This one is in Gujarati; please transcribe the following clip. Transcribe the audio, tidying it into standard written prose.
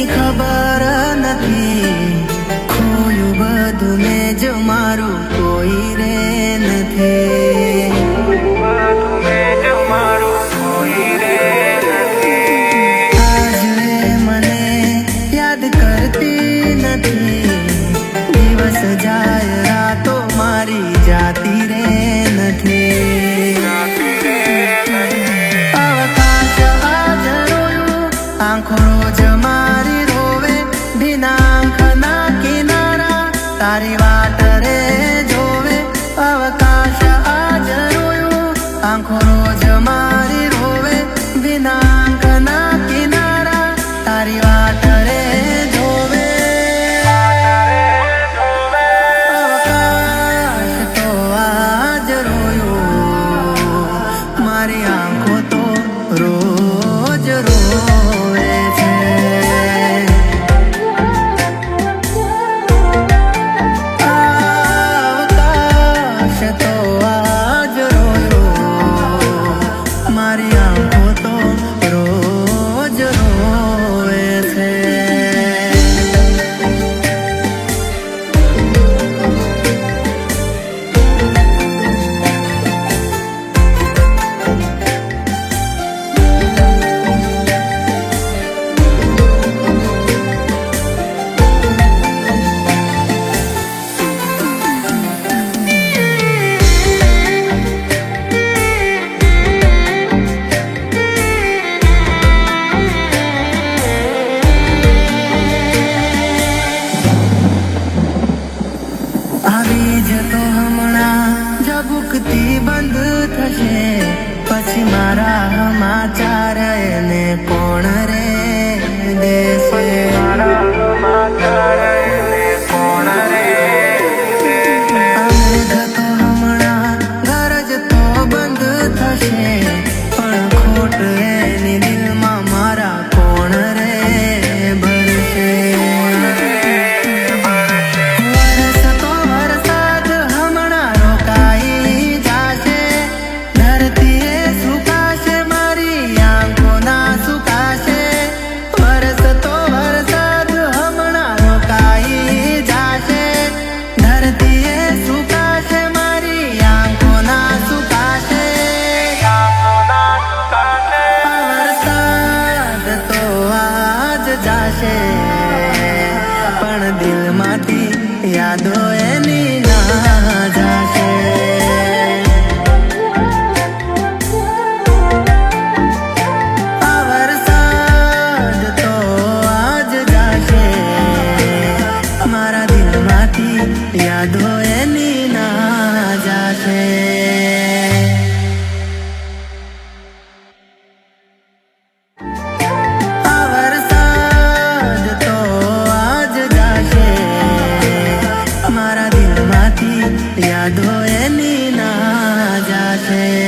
એની ખબર નથી, ખોયું બધું મેં જો મારું કોઈ રે નથી, આજ એ મને યાદ કરતી નથી, દિવસ જાય રાતો મારી જાતી રે નથી, અવકાશ આજ રોયું આંખો રોજ મારી રોવે, ભીના આંખના કિનારા તારી વાટ રે જોવે, અવકાશ આજ રોયું આંખો રોજ મારી રોવે, ભીના આંખના કિનારા તારી વાટ રે જોવે, અવકાશ તો આજ રોયું મારી આંખો તો રોજ રોવે છે, અવકાશ તો આજ રોયું મારી આંખો તો રોજ રોવે છે. આવી જતો હમણાં ઝબુકતી બંધ થશે, પછી મારા સમાચાર એને કોણ રે દેશે, અમે જતો હમણાં ઘર જ તો બંધ થશે, પણ ખોટ એની દિલમાં મારા કોણ રે ભરશે, પણ દિલમાંથી યાદો એની ના જાશે, આ વરસાદ તો આજ જાશે, મારા દિલમાંથી યાદો એની ના જાશે. યાદો એની ના જાશે.